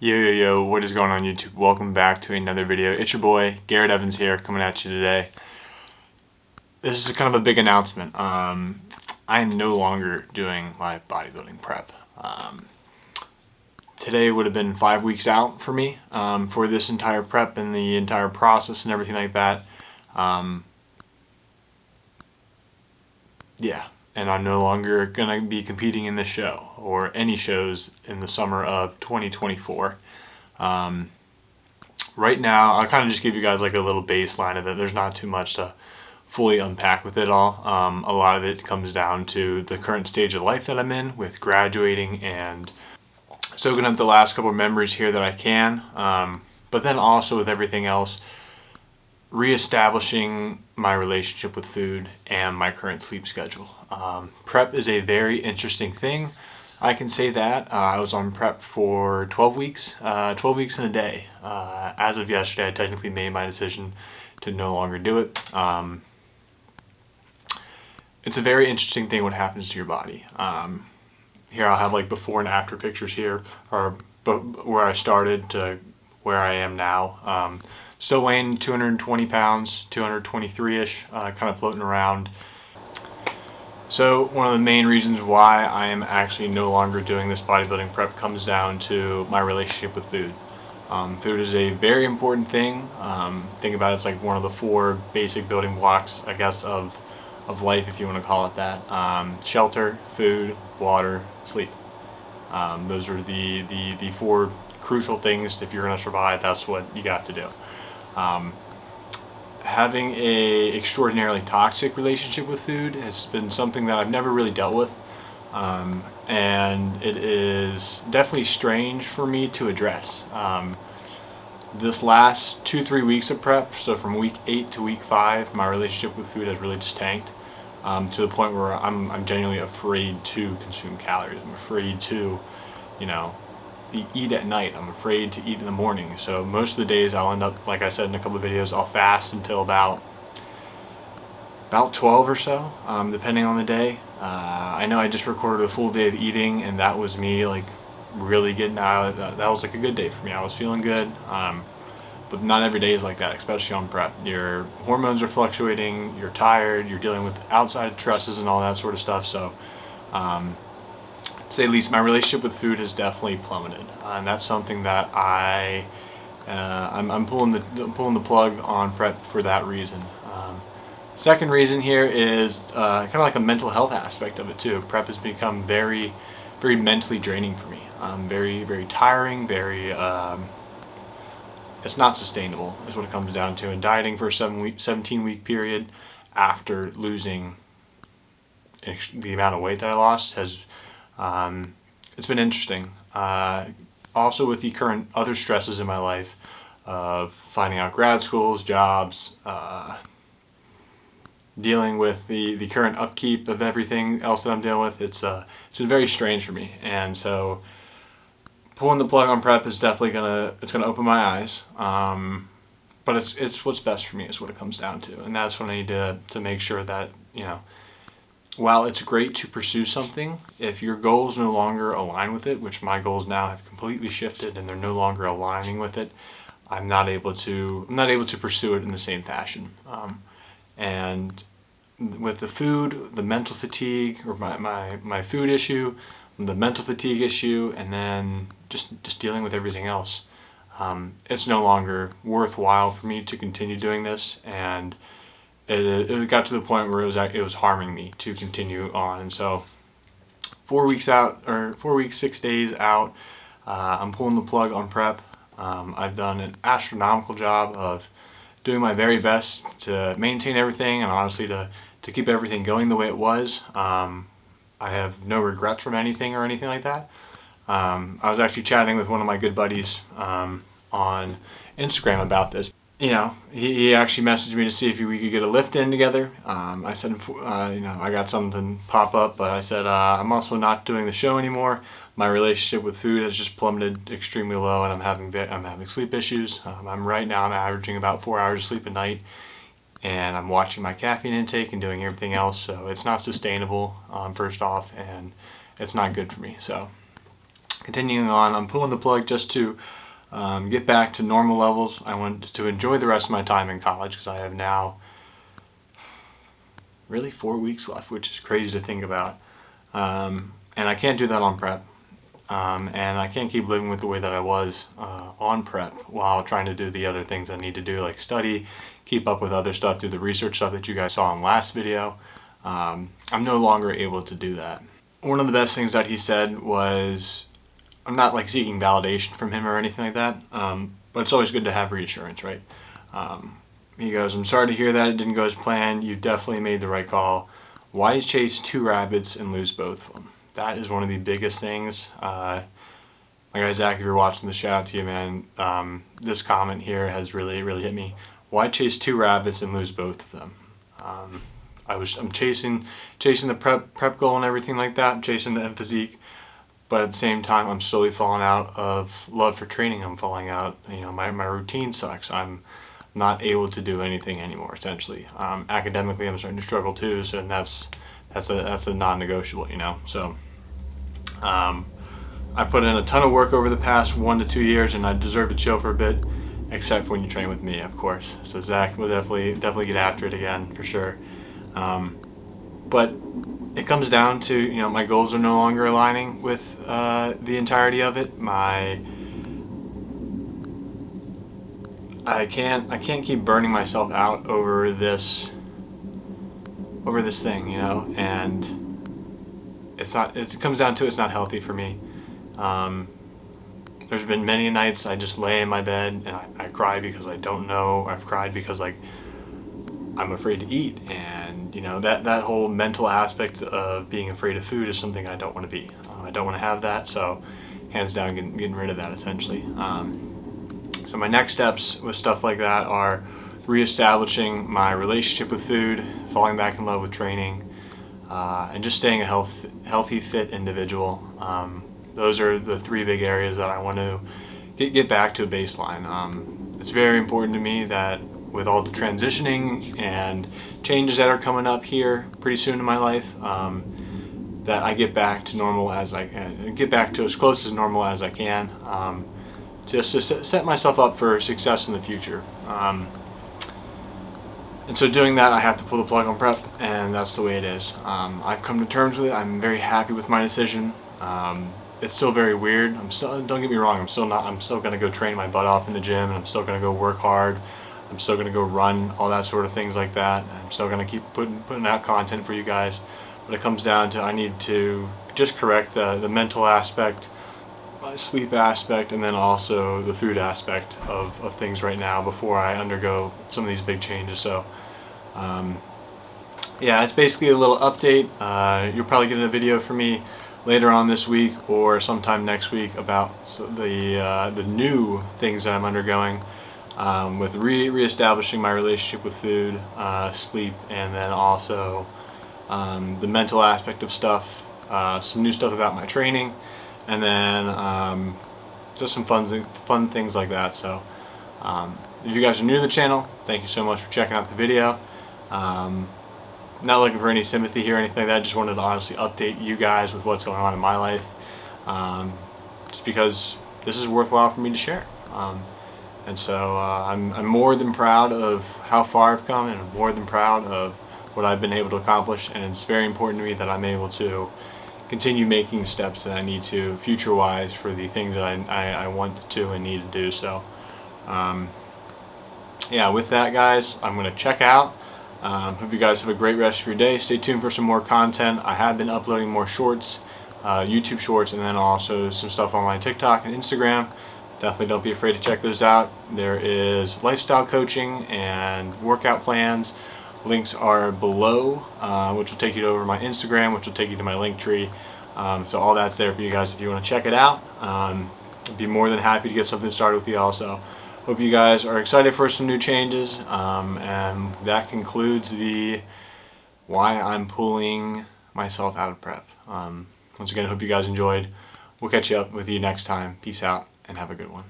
Yo, what is going on YouTube? Welcome back to another video. It's your boy, Garrett Evans here, coming at you today. This is kind of a big announcement. I am no longer doing my bodybuilding prep. Today would have been 5 weeks out for me for this entire prep and the entire process and everything like that. Yeah, and I'm no longer going to be competing in this show or any shows in the summer of 2024. Right now, I'll kind of just give you guys like a little baseline of it. There's not too much to fully unpack with it all. A lot of it comes down to the current stage of life that I'm in with graduating and soaking up the last couple of memories here that I can. But then also with everything else, reestablishing my relationship with food and my current sleep schedule. Prep is a very interesting thing. I can say that. I was on prep for 12 weeks, 12 weeks in a day. As of yesterday, I technically made my decision to no longer do it. It's a very interesting thing what happens to your body. Here I'll have like before and after pictures here, or where I started to where I am now. Still weighing 220 pounds, 223-ish, kind of floating around. So one of the main reasons why I am actually no longer doing this bodybuilding prep comes down to my relationship with food. Food is a very important thing. Think about it, it's like one of the 4 basic building blocks, I guess, of life, if you want to call it that. Shelter, food, water, sleep. Those are the 4 crucial things. If you're going to survive, that's what you got to do. Having a extraordinarily toxic relationship with food has been something that I've never really dealt with, and it is definitely strange for me to address. This last 2-3 weeks of prep, so from week 8 to week 5, my relationship with food has really just tanked, to the point where I'm genuinely afraid to consume calories. I'm afraid to, eat at night. I'm afraid to eat in the morning. So most of the days I'll end up, like I said in a couple of videos, I'll fast until about 12 or so, depending on the day. I know I just recorded a full day of eating, and that was me like really getting out. That was like a good day for me. I was feeling good, but not every day is like that, especially on prep. Your hormones are fluctuating, you're tired, you're dealing with outside stresses and all that sort of stuff. So to say the least, my relationship with food has definitely plummeted, and that's something that I'm pulling the plug on prep for that reason. Second reason here is kind of like a mental health aspect of it too. Prep has become very, very mentally draining for me. Very, very tiring. It's not sustainable, is what it comes down to. And dieting for a 17-week period after losing the amount of weight that I lost has. It's been interesting. Also with the current other stresses in my life of finding out grad schools, jobs, dealing with the current upkeep of everything else that I'm dealing with, it's been very strange for me. And so pulling the plug on prep is definitely gonna open my eyes. But it's what's best for me is what it comes down to. And that's when I need to make sure that, while it's great to pursue something, if your goals no longer align with it, which my goals now have completely shifted and they're no longer aligning with it, I'm not able to pursue it in the same fashion. And with the food, the mental fatigue, or my food issue, the mental fatigue issue, and then just dealing with everything else, it's no longer worthwhile for me to continue doing this, and it got to the point where it was harming me to continue on. And so 4 weeks out, or 4 weeks, 6 days out, I'm pulling the plug on prep. I've done an astronomical job of doing my very best to maintain everything and honestly to keep everything going the way it was. I have no regrets from anything or anything like that. I was actually chatting with one of my good buddies on Instagram about this. He actually messaged me to see if we could get a lift in together. I said, I got something pop up, but I said, I'm also not doing the show anymore. My relationship with food has just plummeted extremely low, and I'm having sleep issues. I'm averaging about 4 hours of sleep a night, and I'm watching my caffeine intake and doing everything else. So it's not sustainable, first off, and it's not good for me. So continuing on, I'm pulling the plug just to get back to normal levels. I want to enjoy the rest of my time in college because I have now really 4 weeks left, which is crazy to think about. And I can't do that on prep. And I can't keep living with the way that I was on prep while trying to do the other things I need to do, like study, keep up with other stuff, do the research stuff that you guys saw in last video. I'm no longer able to do that. One of the best things that he said was, I'm not like seeking validation from him or anything like that, but it's always good to have reassurance, right? He goes, I'm sorry to hear that it didn't go as planned. You definitely made the right call. Why chase 2 rabbits and lose both of them? That is one of the biggest things. My guy Zach, if you're watching this, shout out to you, man. This comment here has really hit me. Why chase 2 rabbits and lose both of them? I'm chasing the prep goal and everything like that. I'm chasing the end physique, but at the same time, I'm slowly falling out of love for training. I'm falling out. My routine sucks. I'm not able to do anything anymore. Essentially, academically, I'm starting to struggle too. So that's a non-negotiable. So I put in a ton of work over the past 1 to 2 years, and I deserve to chill for a bit, except when you train with me, of course. So Zach will definitely get after it again for sure. But it comes down to, my goals are no longer aligning with the entirety of it. I can't keep burning myself out over this thing, and it comes down to it's not healthy for me. There's been many nights I just lay in my bed and I cry because I don't know. I've cried because I'm afraid to eat, and that whole mental aspect of being afraid of food is something I don't want to be. I don't want to have that, so hands down getting rid of that essentially. So my next steps with stuff like that are reestablishing my relationship with food, falling back in love with training, and just staying a healthy, fit individual. Those are the 3 big areas that I want to get back to a baseline. It's very important to me that with all the transitioning and changes that are coming up here pretty soon in my life, that I get back to normal get back to as close as normal as I can, just to set myself up for success in the future. And so doing that, I have to pull the plug on prep, and that's the way it is. I've come to terms with it. I'm very happy with my decision. It's still very weird. Don't get me wrong, I'm still gonna go train my butt off in the gym, and I'm still gonna go work hard. I'm still gonna go run, all that sort of things like that. I'm still gonna keep putting out content for you guys. But it comes down to, I need to just correct the mental aspect, sleep aspect, and then also the food aspect of things right now before I undergo some of these big changes. So yeah, it's basically a little update. You'll probably get a video from me later on this week or sometime next week about the new things that I'm undergoing with reestablishing my relationship with food, sleep, and then also the mental aspect of stuff, some new stuff about my training, and then just some fun things like that. So if you guys are new to the channel, thank you so much for checking out the video. Not looking for any sympathy here or anything like that. Just wanted to honestly update you guys with what's going on in my life, just because this is worthwhile for me to share. And so I'm more than proud of how far I've come, and I'm more than proud of what I've been able to accomplish, and it's very important to me that I'm able to continue making steps that I need to future-wise for the things that I want to and need to do. So yeah, with that, guys, I'm going to check out. Hope you guys have a great rest of your day. Stay tuned for some more content. I have been uploading more shorts, YouTube shorts, and then also some stuff on my TikTok and Instagram. Definitely don't be afraid to check those out. There is lifestyle coaching and workout plans. Links are below, which will take you over my Instagram, which will take you to my link tree. So all that's there for you guys if you want to check it out. I'd be more than happy to get something started with you also. Hope you guys are excited for some new changes, and that concludes the why I'm pulling myself out of prep. Once again, hope you guys enjoyed. We'll catch you up with you next time. Peace out and have a good one.